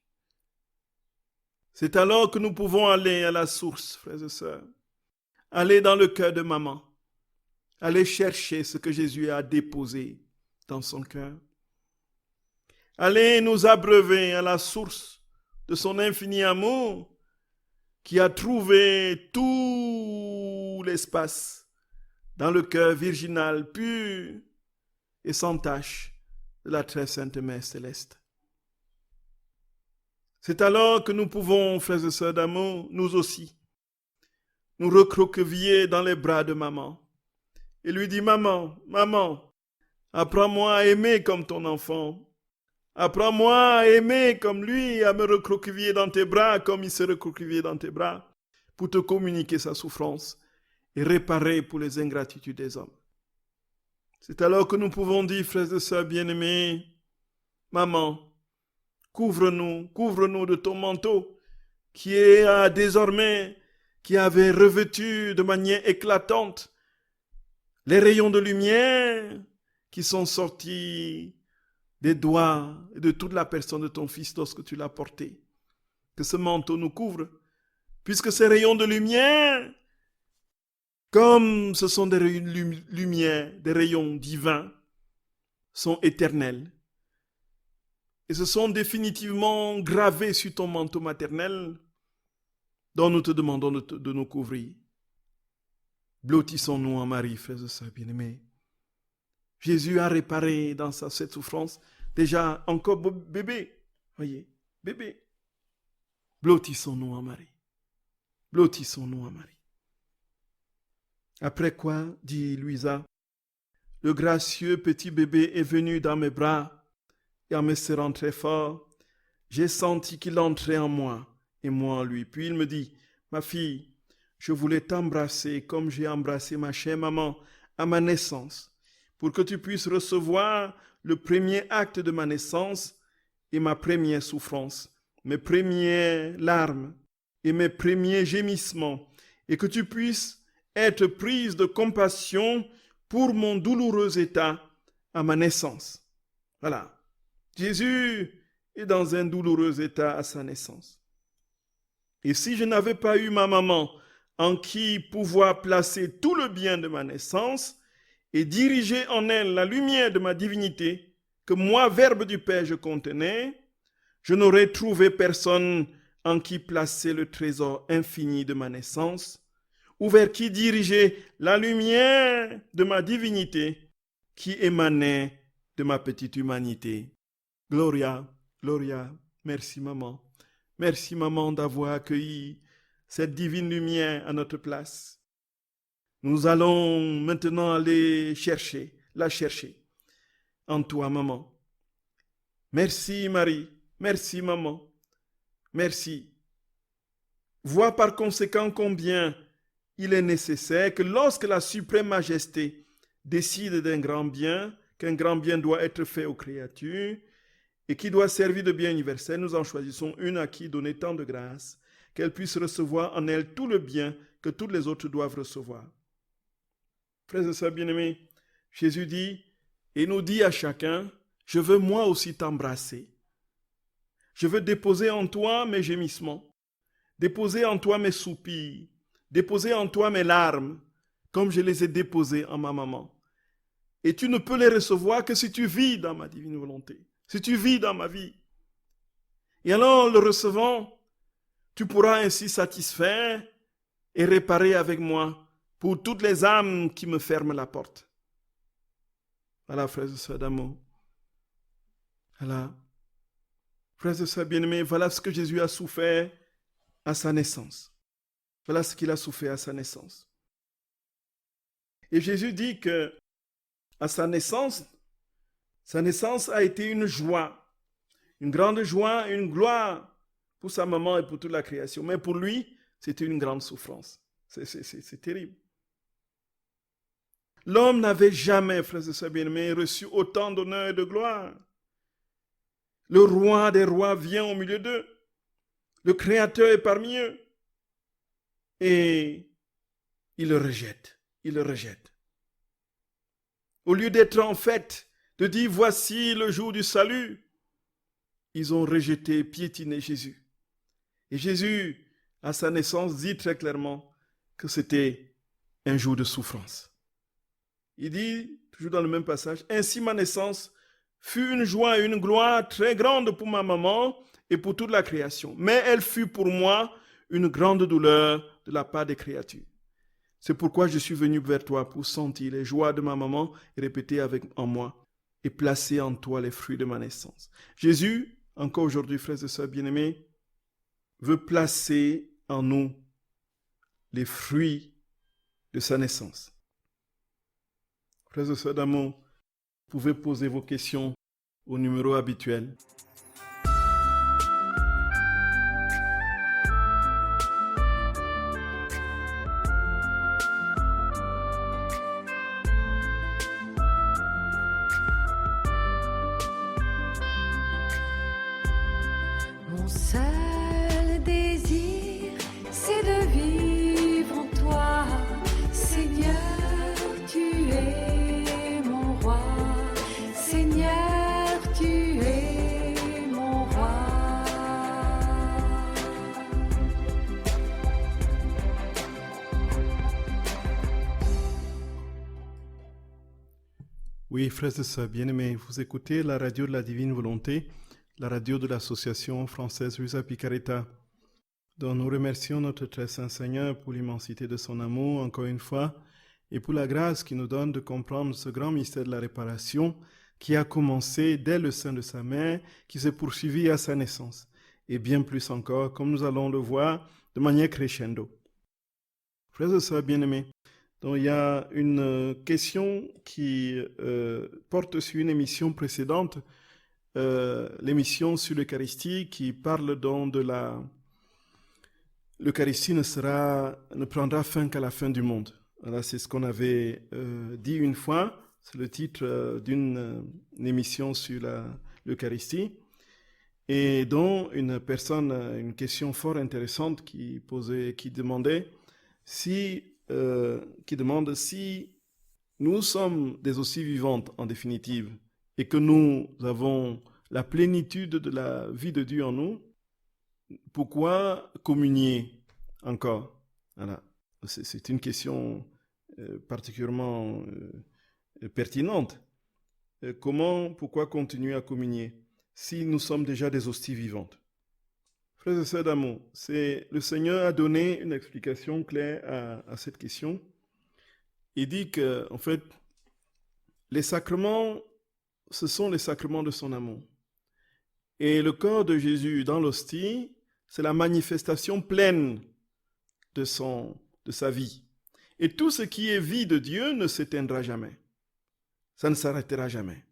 C'est alors que nous pouvons aller à la source, frères et sœurs, aller dans le cœur de maman, aller chercher ce que Jésus a déposé dans son cœur. Aller nous abreuver à la source de son infini amour qui a trouvé tout l'espace dans le cœur virginal, pur et sans tache de la très sainte Mère céleste. C'est alors que nous pouvons, frères et sœurs d'amour, nous aussi, nous recroqueviller dans les bras de maman et lui dire, maman, maman, apprends-moi à aimer comme ton enfant. Apprends-moi à aimer comme lui, à me recroqueviller dans tes bras comme il se recroqueville dans tes bras pour te communiquer sa souffrance et réparer pour les ingratitudes des hommes. C'est alors que nous pouvons dire, frères et sœurs bien-aimés, maman, couvre-nous de ton manteau qui est désormais, qui avait revêtu de manière éclatante les rayons de lumière qui sont sortis des doigts et de toute la personne de ton fils lorsque tu l'as porté. Que ce manteau nous couvre, puisque ces rayons de lumière, comme ce sont des lumières, des rayons divins, sont éternels. Et se sont définitivement gravés sur ton manteau maternel, dont nous te demandons de nous couvrir. Blottissons-nous en Marie, frères et sœurs bien-aimés. Jésus a réparé dans cette souffrance, déjà encore bébé, voyez, bébé. Blottissons-nous en Marie. Blottissons-nous en Marie. Après quoi, dit Louisa, le gracieux petit bébé est venu dans mes bras et en me serrant très fort, j'ai senti qu'il entrait en moi et moi en lui. Puis il me dit, ma fille, je voulais t'embrasser comme j'ai embrassé ma chère maman à ma naissance, pour que tu puisses recevoir le premier acte de ma naissance et ma première souffrance, mes premières larmes et mes premiers gémissements, et que tu puisses être prise de compassion pour mon douloureux état à ma naissance. Voilà. Jésus est dans un douloureux état à sa naissance. Et si je n'avais pas eu ma maman en qui pouvoir placer tout le bien de ma naissance et diriger en elle la lumière de ma divinité, que moi, Verbe du Père, je contenais, je n'aurais trouvé personne en qui placer le trésor infini de ma naissance, ou vers qui diriger la lumière de ma divinité qui émanait de ma petite humanité. Gloria, Gloria, merci maman. Merci maman d'avoir accueilli cette divine lumière à notre place. Nous allons maintenant aller la chercher en toi maman. Merci Marie, merci maman, merci. Vois par conséquent combien il est nécessaire que lorsque la suprême majesté décide d'un grand bien, qu'un grand bien doit être fait aux créatures et qui doit servir de bien universel, nous en choisissons une à qui donner tant de grâce qu'elle puisse recevoir en elle tout le bien que toutes les autres doivent recevoir. Frères et sœurs bien-aimés, Jésus dit et nous dit à chacun, je veux moi aussi t'embrasser. Je veux déposer en toi mes gémissements, déposer en toi mes soupirs, déposer en toi mes larmes, comme je les ai déposés en ma maman. Et tu ne peux les recevoir que si tu vis dans ma divine volonté, si tu vis dans ma vie. Et alors, le recevant, tu pourras ainsi satisfaire et réparer avec moi pour toutes les âmes qui me ferment la porte. Voilà, frères et sœurs d'amour. Voilà. Frères et sœurs bien-aimés, voilà ce que Jésus a souffert à sa naissance. Voilà ce qu'il a souffert à sa naissance. Et Jésus dit que à sa naissance a été une joie, une grande joie, une gloire pour sa maman et pour toute la création. Mais pour lui, c'était une grande souffrance. C'est terrible. L'homme n'avait jamais, frères et sœurs bien-aimés, reçu autant d'honneur et de gloire. Le roi des rois vient au milieu d'eux. Le Créateur est parmi eux. Et il le rejette. Il le rejette. Au lieu d'être en fête, de dire voici le jour du salut, ils ont rejeté, piétiné Jésus. Et Jésus, à sa naissance, dit très clairement que c'était un jour de souffrance. Il dit, toujours dans le même passage, ainsi ma naissance fut une joie et une gloire très grande pour ma maman et pour toute la création. Mais elle fut pour moi une grande douleur de la part des créatures. C'est pourquoi je suis venu vers toi pour sentir les joies de ma maman et répéter en moi et placer en toi les fruits de ma naissance. Jésus, encore aujourd'hui, frères et sœurs bien-aimés, veut placer en nous les fruits de sa naissance. Frères et sœurs d'amour, vous pouvez poser vos questions au numéro habituel. Mon seul désir, c'est de vivre en toi, Seigneur, tu es mon roi, Seigneur, tu es mon roi. Oui, frères et sœurs bien-aimés, vous écoutez la radio de la Divine Volonté, la radio de l'association française Luisa Picaretta, dont nous remercions notre très saint Seigneur pour l'immensité de son amour, encore une fois, et pour la grâce qu'il nous donne de comprendre ce grand mystère de la réparation qui a commencé dès le sein de sa mère, qui s'est poursuivi à sa naissance, et bien plus encore, comme nous allons le voir, de manière crescendo. Frères et sœurs bien-aimés, donc il y a une question qui porte sur une émission précédente, l'émission sur l'Eucharistie qui parle donc de l'Eucharistie ne prendra fin qu'à la fin du monde. Voilà, c'est ce qu'on avait dit une fois, c'est le titre d'une émission sur l'Eucharistie. Et donc une question fort intéressante qui demande si nous sommes des hosties vivantes en définitive, et que nous avons la plénitude de la vie de Dieu en nous, pourquoi communier encore? Voilà. C'est une question particulièrement pertinente. Pourquoi continuer à communier si nous sommes déjà des hosties vivantes? Frères et sœurs d'amour, le Seigneur a donné une explication claire à cette question. Il dit que, en fait, les sacrements, ce sont les sacrements de son amour. Et le corps de Jésus dans l'hostie, c'est la manifestation pleine de sa vie. Et tout ce qui est vie de Dieu ne s'éteindra jamais. Ça ne s'arrêtera jamais.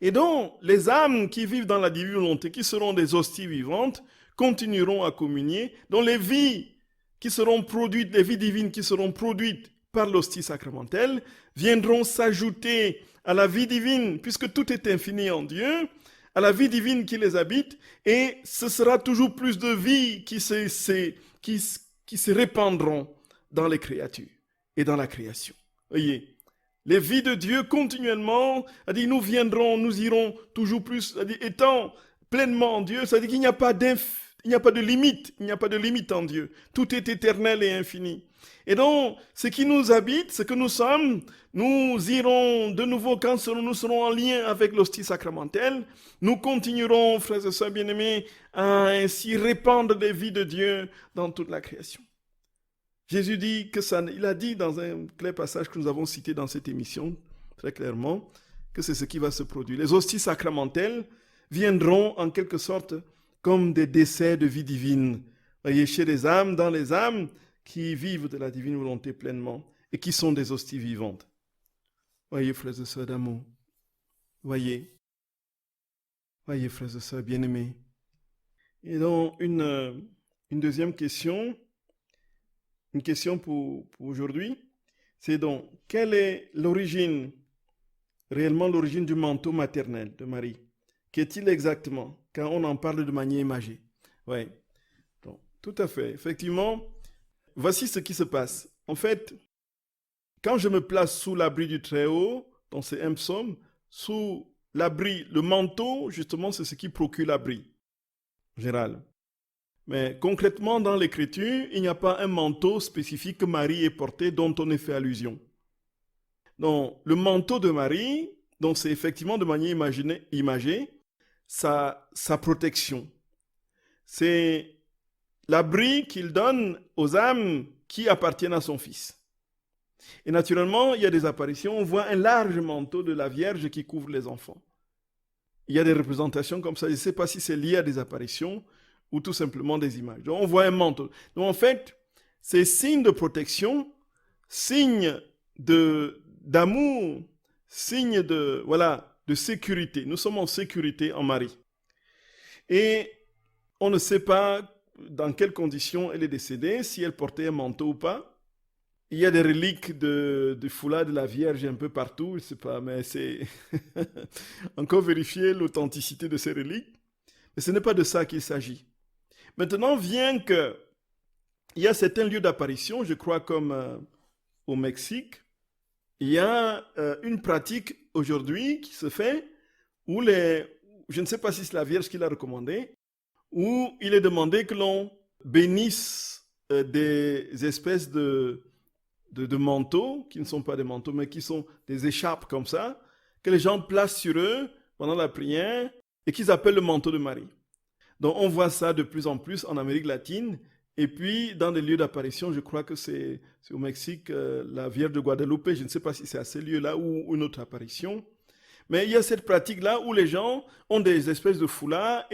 Et donc, les âmes qui vivent dans la divine volonté, qui seront des hosties vivantes, continueront à communier, dont les vies qui seront produites, les vies divines qui seront produites par l'hostie sacramentelle, viendront s'ajouter à la vie divine, puisque tout est infini en Dieu, à la vie divine qui les habite, et ce sera toujours plus de vie qui se répandront dans les créatures et dans la création. Voyez, les vies de Dieu continuellement, nous irons toujours plus, étant pleinement en Dieu, c'est-à-dire qu'il n'y a pas Il n'y a pas de limite, il n'y a pas de limite en Dieu. Tout est éternel et infini. Et donc, ce qui nous habite, ce que nous sommes, nous irons de nouveau quand nous serons en lien avec l'hostie sacramentelle. Nous continuerons, frères et sœurs bien-aimés, à ainsi répandre les vies de Dieu dans toute la création. Jésus dit que ça, il a dit dans un clair passage que nous avons cité dans cette émission, très clairement, que c'est ce qui va se produire. Les hosties sacramentelles viendront en quelque sorte comme des décès de vie divine. Voyez, chez les âmes, dans les âmes qui vivent de la divine volonté pleinement et qui sont des hosties vivantes. Voyez, frères et sœurs d'amour. Voyez, frères et sœurs bien-aimés. Et donc, une deuxième question, une question pour aujourd'hui, c'est donc, quelle est l'origine, réellement l'origine du manteau maternel de Marie? Qu'est-il exactement quand on en parle de manière imagée? Oui, donc, tout à fait. Effectivement, voici ce qui se passe. En fait, quand je me place sous l'abri du Très-Haut, dans ces un psaume, sous l'abri, le manteau, justement, c'est ce qui procure l'abri, en général. Mais concrètement, dans l'Écriture, il n'y a pas un manteau spécifique que Marie ait porté dont on ait fait allusion. Donc, le manteau de Marie, donc c'est effectivement de manière imagée, sa protection. C'est l'abri qu'il donne aux âmes qui appartiennent à son Fils. Et naturellement, il y a des apparitions, on voit un large manteau de la Vierge qui couvre les enfants. Il y a des représentations comme ça, je ne sais pas si c'est lié à des apparitions ou tout simplement des images. Donc on voit un manteau. Donc en fait, c'est signe de protection, signe d'amour, signe de sécurité. Nous sommes en sécurité en Marie. Et on ne sait pas dans quelles conditions elle est décédée, si elle portait un manteau ou pas. Il y a des reliques de foulard de la Vierge un peu partout, je ne sais pas, mais c'est encore vérifier l'authenticité de ces reliques. Mais ce n'est pas de ça qu'il s'agit. Maintenant vient que il y a certains lieux d'apparition, je crois comme au Mexique, il y a une pratique aujourd'hui qui se fait où je ne sais pas si c'est la Vierge qui l'a recommandé, où il est demandé que l'on bénisse des espèces de manteaux, qui ne sont pas des manteaux, mais qui sont des écharpes comme ça, que les gens placent sur eux pendant la prière et qu'ils appellent le manteau de Marie. Donc on voit ça de plus en plus en Amérique latine. Et puis, dans des lieux d'apparition, je crois que c'est au Mexique, la Vierge de Guadalupe, je ne sais pas si c'est à ces lieux-là ou une autre apparition. Mais il y a cette pratique-là où les gens ont des espèces de foulards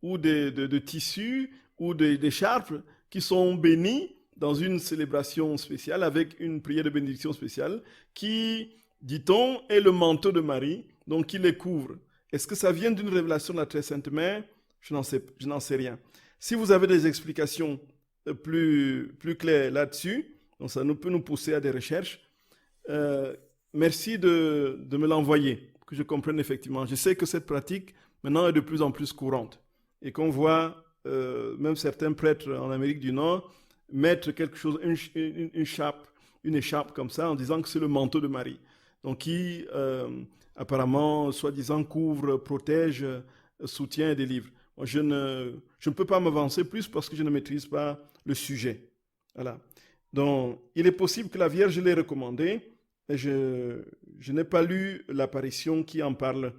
ou de tissus ou d'écharpes qui sont bénis dans une célébration spéciale avec une prière de bénédiction spéciale qui, dit-on, est le manteau de Marie, donc qui les couvre. Est-ce que ça vient d'une révélation de la Très Sainte Mère? Je n'en sais rien. Si vous avez des explications plus claires là-dessus, donc ça peut nous pousser à des recherches, merci de me l'envoyer, pour que je comprenne effectivement. Je sais que cette pratique, maintenant, est de plus en plus courante. Et qu'on voit même certains prêtres en Amérique du Nord mettre quelque chose, une écharpe comme ça, en disant que c'est le manteau de Marie. Donc qui, apparemment, soi-disant, couvre, protège, soutient et délivre. Moi, je ne peux pas m'avancer plus parce que je ne maîtrise pas le sujet. Voilà. Donc, il est possible que la Vierge l'ait recommandé, et je n'ai pas lu l'apparition qui en parle.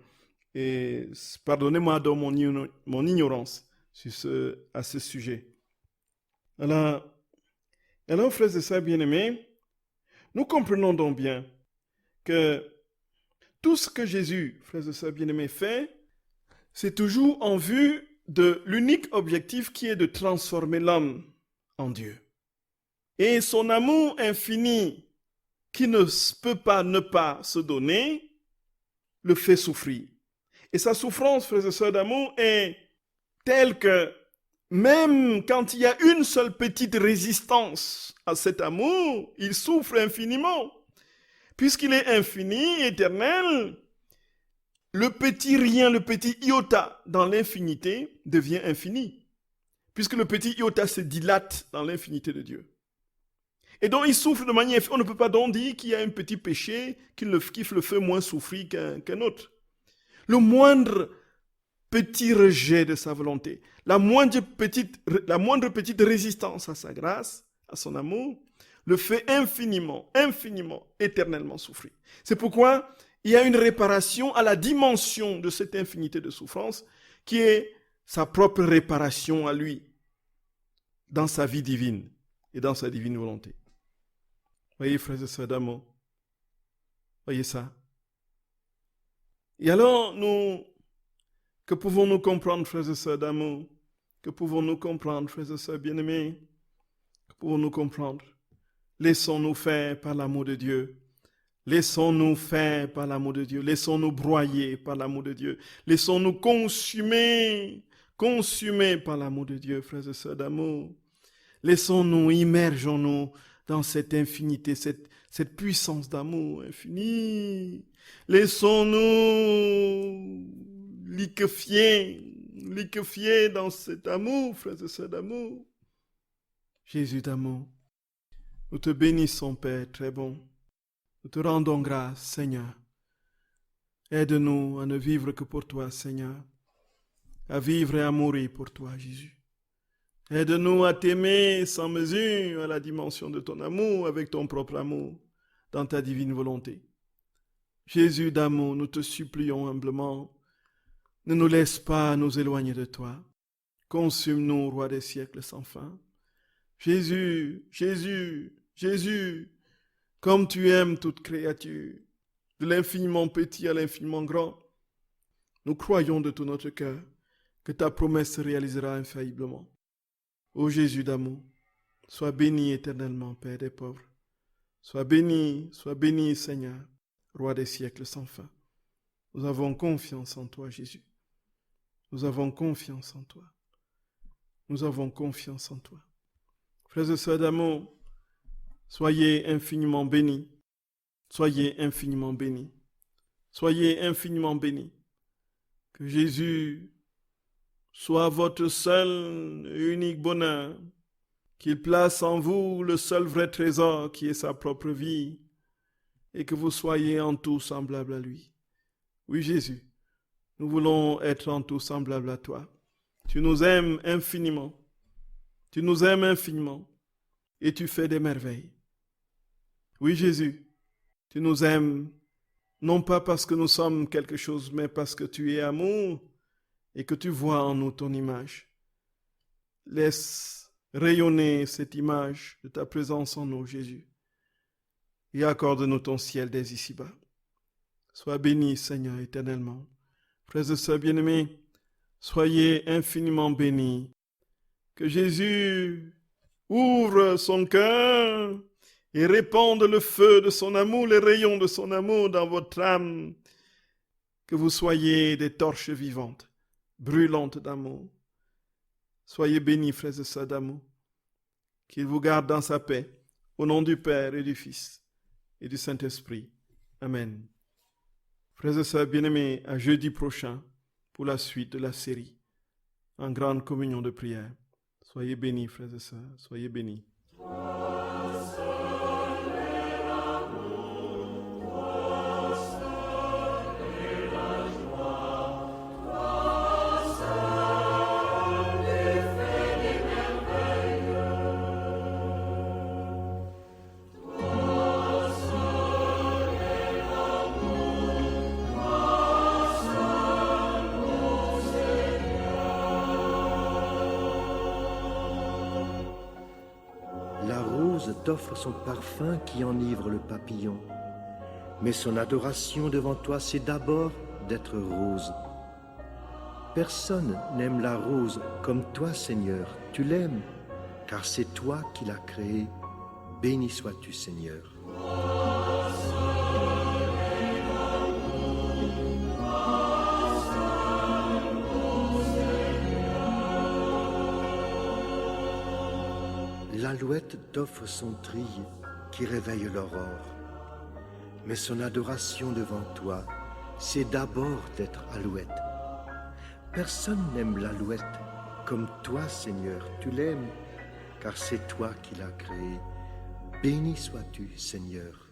Et pardonnez-moi donc mon ignorance à ce sujet. Alors, frères et sœurs bien-aimés, nous comprenons donc bien que tout ce que Jésus, frères et sœurs bien-aimés, fait, c'est toujours en vue de l'unique objectif qui est de transformer l'homme en Dieu. Et son amour infini, qui ne peut pas ne pas se donner, le fait souffrir. Et sa souffrance, frères et sœurs d'amour, est telle que même quand il y a une seule petite résistance à cet amour, il souffre infiniment. Puisqu'il est infini, éternel, le petit rien, le petit iota dans l'infinité devient infini. Puisque le petit iota se dilate dans l'infinité de Dieu. Et donc il souffre de manière... On ne peut pas donc dire qu'il y a un petit péché qui le fait moins souffrir qu'un autre. Le moindre petit rejet de sa volonté, la moindre petite résistance à sa grâce, à son amour, le fait infiniment, éternellement souffrir. C'est pourquoi il y a une réparation à la dimension de cette infinité de souffrance qui est sa propre réparation à lui dans sa vie divine et dans sa divine volonté. Voyez, frères et sœurs d'amour, voyez ça. Et alors, que pouvons-nous comprendre, frères et sœurs d'amour? Que pouvons-nous comprendre, frères et sœurs bien-aimés? Que pouvons-nous comprendre? Laissons-nous faire par l'amour de Dieu. Laissons-nous faire par l'amour de Dieu. Laissons-nous broyer par l'amour de Dieu. Laissons-nous consumer par l'amour de Dieu, frères et sœurs d'amour. Laissons-nous, immergeons-nous dans cette infinité, cette puissance d'amour infinie. Laissons-nous liquéfier dans cet amour, frères et sœurs d'amour. Jésus d'amour, nous te bénissons, Père très bon. Nous te rendons grâce, Seigneur. Aide-nous à ne vivre que pour toi, Seigneur. À vivre et à mourir pour toi, Jésus. Aide-nous à t'aimer sans mesure à la dimension de ton amour, avec ton propre amour, dans ta divine volonté. Jésus d'amour, nous te supplions humblement, ne nous laisse pas nous éloigner de toi. Consume-nous, Roi des siècles sans fin. Jésus, comme tu aimes toute créature, de l'infiniment petit à l'infiniment grand, nous croyons de tout notre cœur que ta promesse se réalisera infailliblement. Ô Jésus d'amour, sois béni éternellement, Père des pauvres. Sois béni, Seigneur, Roi des siècles sans fin. Nous avons confiance en toi, Jésus. Nous avons confiance en toi. Nous avons confiance en toi. Frères et sœurs d'amour, soyez infiniment bénis. Soyez infiniment bénis. Soyez infiniment bénis. Que Jésus soit votre seul et unique bonheur, qu'il place en vous le seul vrai trésor qui est sa propre vie, et que vous soyez en tout semblables à lui. Oui, Jésus, nous voulons être en tout semblables à toi. Tu nous aimes infiniment. Tu nous aimes infiniment et tu fais des merveilles. Oui, Jésus, tu nous aimes non pas parce que nous sommes quelque chose, mais parce que tu es amour et que tu vois en nous ton image. Laisse rayonner cette image de ta présence en nous, Jésus, et accorde-nous ton ciel dès ici-bas. Sois béni, Seigneur, éternellement. Frères et sœurs bien-aimés, soyez infiniment bénis. Que Jésus ouvre son cœur et répande le feu de son amour, les rayons de son amour dans votre âme. Que vous soyez des torches vivantes, brûlantes d'amour. Soyez bénis, frères et sœurs d'amour. Qu'il vous garde dans sa paix, au nom du Père et du Fils et du Saint-Esprit. Amen. Frères et sœurs bien-aimés, à jeudi prochain pour la suite de la série, en grande communion de prière. Soyez bénis, frères et sœurs, soyez bénis. T'offre son parfum qui enivre le papillon. Mais son adoration devant toi, c'est d'abord d'être rose. Personne n'aime la rose comme toi, Seigneur. Tu l'aimes, car c'est toi qui l'as créée. Béni sois-tu, Seigneur. L'alouette t'offre son trille qui réveille l'aurore. Mais son adoration devant toi, c'est d'abord d'être alouette. Personne n'aime l'alouette comme toi, Seigneur. Tu l'aimes, car c'est toi qui l'as créée. Béni sois-tu, Seigneur.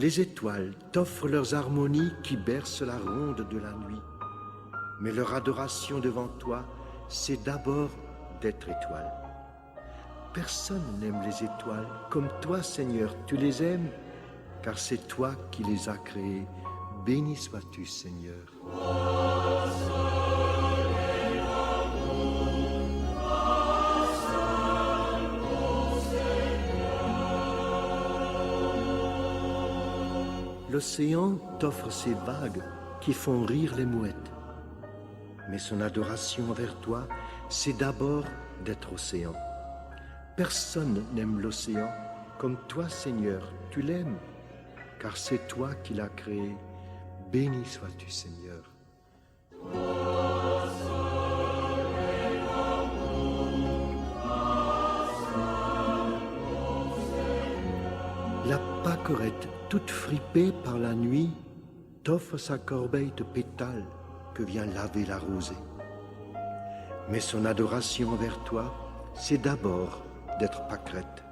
Les étoiles t'offrent leurs harmonies qui bercent la ronde de la nuit. Mais leur adoration devant toi, c'est d'abord d'être étoile. Personne n'aime les étoiles comme toi, Seigneur, tu les aimes, car c'est toi qui les as créées. Béni sois-tu, Seigneur. L'océan t'offre ses vagues qui font rire les mouettes. Mais son adoration envers toi, c'est d'abord d'être océan. Personne n'aime l'océan comme toi, Seigneur, tu l'aimes, car c'est toi qui l'as créé. Béni sois-tu, Seigneur. La pâquerette, toute fripée par la nuit, t'offre sa corbeille de pétales que vient laver la rosée. Mais son adoration envers toi, c'est d'abord d'être pâquerette.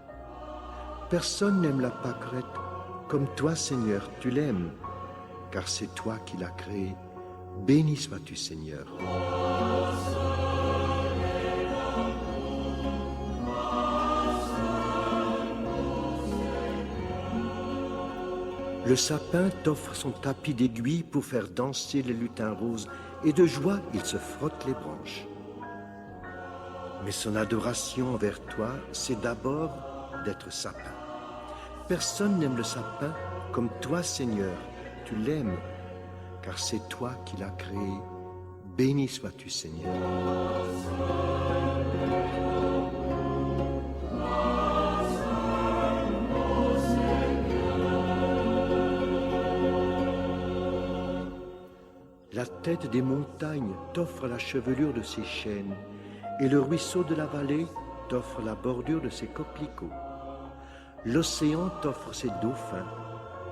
Personne n'aime la pâquerette comme toi, Seigneur, tu l'aimes, car c'est toi qui l'as créée. Béni sois-tu, Seigneur. Le sapin t'offre son tapis d'aiguilles pour faire danser les lutins roses, et de joie il se frotte les branches. Mais son adoration envers toi, c'est d'abord d'être sapin. Personne n'aime le sapin comme toi, Seigneur, tu l'aimes, car c'est toi qui l'as créé. Béni sois-tu, Seigneur. La tête des montagnes t'offre la chevelure de ses chênes, et le ruisseau de la vallée t'offre la bordure de ses coquelicots. L'océan t'offre ses dauphins,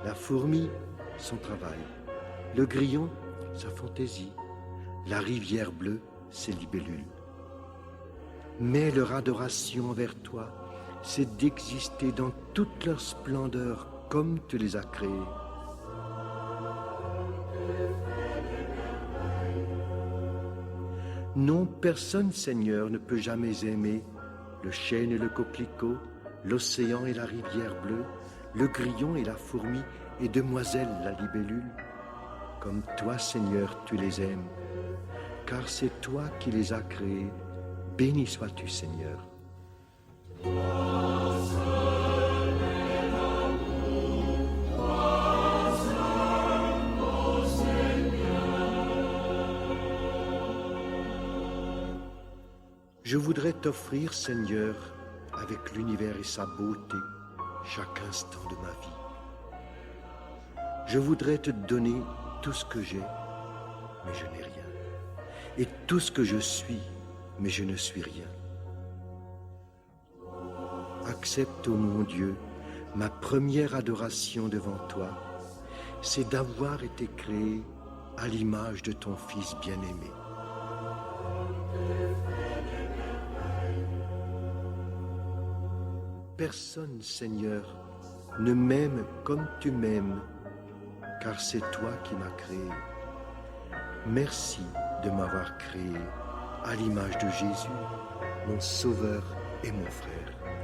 la fourmi son travail, le grillon sa fantaisie, la rivière bleue ses libellules. Mais leur adoration envers toi, c'est d'exister dans toute leur splendeur comme tu les as créés. Non, personne, Seigneur, ne peut jamais aimer le chêne et le coquelicot, l'océan et la rivière bleue, le grillon et la fourmi et demoiselle la libellule, comme toi, Seigneur, tu les aimes, car c'est toi qui les as créés. Béni sois-tu, Seigneur. Je voudrais t'offrir, Seigneur, avec l'univers et sa beauté, chaque instant de ma vie. Je voudrais te donner tout ce que j'ai, mais je n'ai rien. Et tout ce que je suis, mais je ne suis rien. Accepte, ô mon Dieu, ma première adoration devant toi, c'est d'avoir été créé à l'image de ton Fils bien-aimé. Personne, Seigneur, ne m'aime comme tu m'aimes, car c'est toi qui m'as créé. Merci de m'avoir créé à l'image de Jésus, mon Sauveur et mon frère.